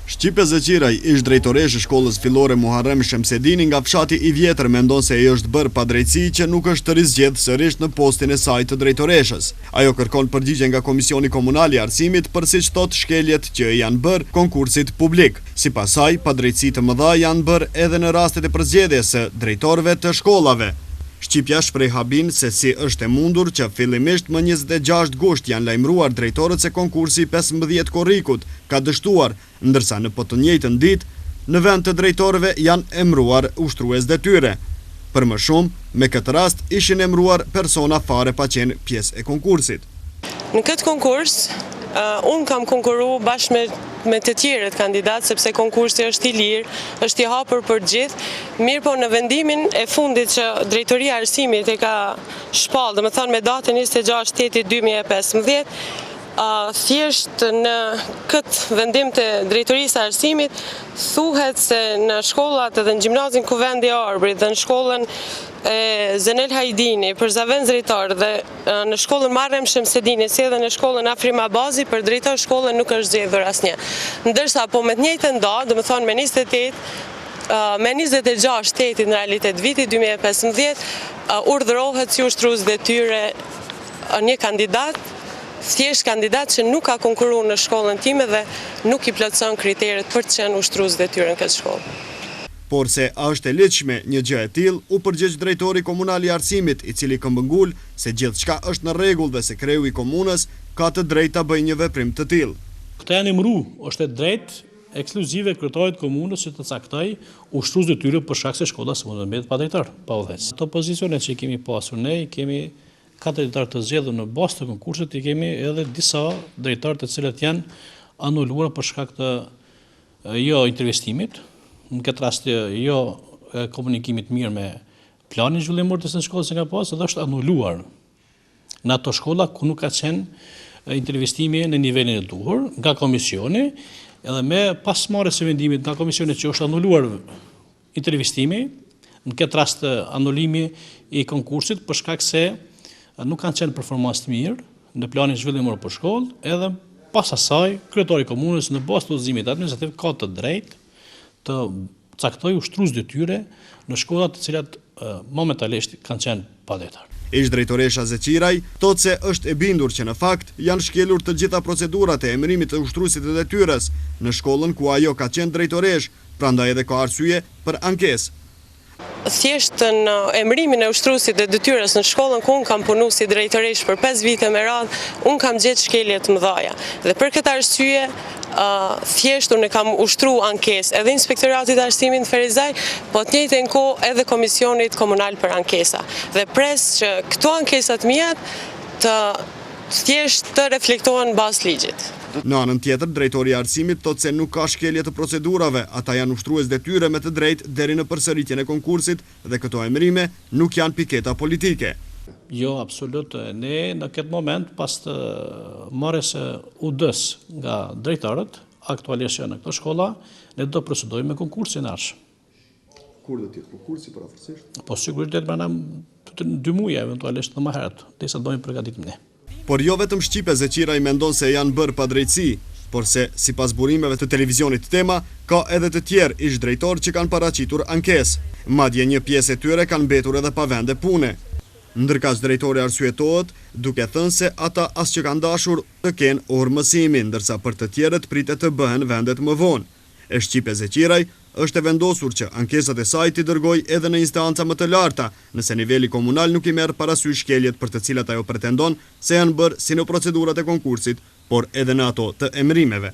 Shqipe Zëqiraj, ish drejtoresh e shkollës fillore Muharrem Shemsedini nga fshati I Vjetër mendon se ai është bërë pa drejtësi që nuk është të rizgjedhë sërish në postin e saj të drejtoreshës. Ajo kërkon përgjigje nga Komisioni Komunal I Arsimit për siç thot shkeljet që janë bërë konkursit publik. Sipas saj, padrejtësi të mëdha janë bërë edhe në rastet e përzgjedhjes së drejtorëve të shkollave. Shqipja shpreh habin se si është e mundur që fillimisht më 26 gusht janë lajmëruar drejtorët se konkursi 15 korrikut ka dështuar, ndërsa në po të njëjtën ditë në vend të drejtorëve janë emëruar ushtrues detyre. Për më shumë, me këtë rast ishin emëruar persona fare pa qenë pjesë e konkursit. Në këtë konkurs, unë kam konkuru bashkë me të tjerët kandidatë, sepse konkursi është I lirë, është I hapur për gjithë, mirë po në vendimin e fundit që Drejtoria e Arsimit e ka shpallë, dhe më thonë me datën 26/8/2015, thjesht në këtë vendim të Drejtorisë së Arsimit thuhet se në shkollat edhe në gjimnazin Kuvendi Arbrit dhe në shkollën Zenel Hajdini për Zaven Zritar dhe në shkollën Muharrem Shemsedini si edhe në shkollën Afrim Abazi për drejtor shkollën nuk është zgjedhur asnjë. Ndërsa po me të njëjtën datë, do të thonë me 26 në realitet viti 2015 urdhërohet si ushtrues detyre një kandidat, thjesht kandidat që nuk ka konkuruar në shkollën time dhe nuk I plotëson kriteret për të qenë ushtrues detyre në këtë shkollë. Por se a është e lehtëshme një gjë e tillë, u përgjigj drejtori komunal I Arsimit, I cili këmbëngul se gjithçka është në rregull dhe se kreu I komunës ka të drejtë ta bëjë një veprim të tillë. Këta janë emëruar, është e drejtë ekskluzive kryetarit të komunës që të caktoj ushtrues detyre për shkak se shkolla s'mund të mbetet pa drejtor, pa udhëheqës. Ato pozicionet që kemi pasur ne, kemi 4 drejtorë të zgjedhur në bazë të konkursit, I kemi edhe disa drejtorë të cilët janë anuluar për shkak të jo intervestimit, në këtë rast jo komunikimit mirë me planin zhvillimor të shkollës që ka pasur, dhe është anuluar në ato shkolla ku nuk ka qenë intervestimi në nivelin e duhur nga komisioni, edhe me pasmarrjes së vendimit nga komisioni që është anuluar intervestimi, në këtë rast anulimi I konkursit për shkak se nuk kanë qenë performancë të mirë në planin zhvillimor për shkollë, edhe pas asaj kryetari I komunës në bazë të udhëzimit administrativ ka të drejtë të caktoj ushtrues detyre në shkollat të cilat momentalisht kanë qenë padrejtar. Ish drejtoresha Zëqiraj thotë se është e bindur që në fakt janë shkelur të gjitha procedurat e emërimit të ushtruesit të detyrës në shkollën ku ajo ka qenë drejtoresh, prandaj edhe ka arsye për ankesë. Thjesht në emërimin e ushtruesit të detyrës në shkollën ku unë kam punu si drejtoresh për 5 vite me radhë, unë kam gjetë shkelje të mëdha. Dhe për këtë arsye, thjesht unë kam ushtru ankesë edhe Inspektoratit Arsimit në Ferizaj, po të njëjtën kohë edhe Komisionit Komunal për ankesa. Dhe pres që këto ankesat mijat thjesht të reflektohen bazë ligjit. Në anën tjetër, drejtori I Arsimit thotë se nuk ka shkelje të procedurave, ata janë ushtrues detyre me të drejtë deri në përsëritjen e konkursit dhe këto emërime nuk janë piketa politike. Jo, absolut. Ne në këtë moment, pas të marrjes së UD-s nga drejtorët, aktualisht në këto shkolla, ne do procedojmë me konkursin e ardhshëm. Kur do të jetë konkursi parafarsisht? Po sigurisht brenda 2 muaj eventualisht më herët, derisa do të përgatitim ne. Por jo vetëm Shqipe Zëqiraj mendon se janë bërë padrejtësi, por se sipas burimeve të televizionit Tema, ka edhe të tjerë ish drejtorë që kanë paraqitur ankesë. Madje një pjesë e tyre kanë mbetur edhe pa vende pune. Ndërkaq drejtori arsyetohet duke thënë se ata as që kanë dashur të kenë orë mësimi, ndërsa për të tjerët pritet të bëhen vendet më vonë. E Shqipe Zëqiraj është e vendosur që ankesat e saj t'i dërgoj edhe në instanca më të larta, nëse niveli komunal nuk I merr parasysh shkeljet për të cilat ajo pretendon se janë bërë si në procedurat e konkursit, por edhe në ato të emërimeve.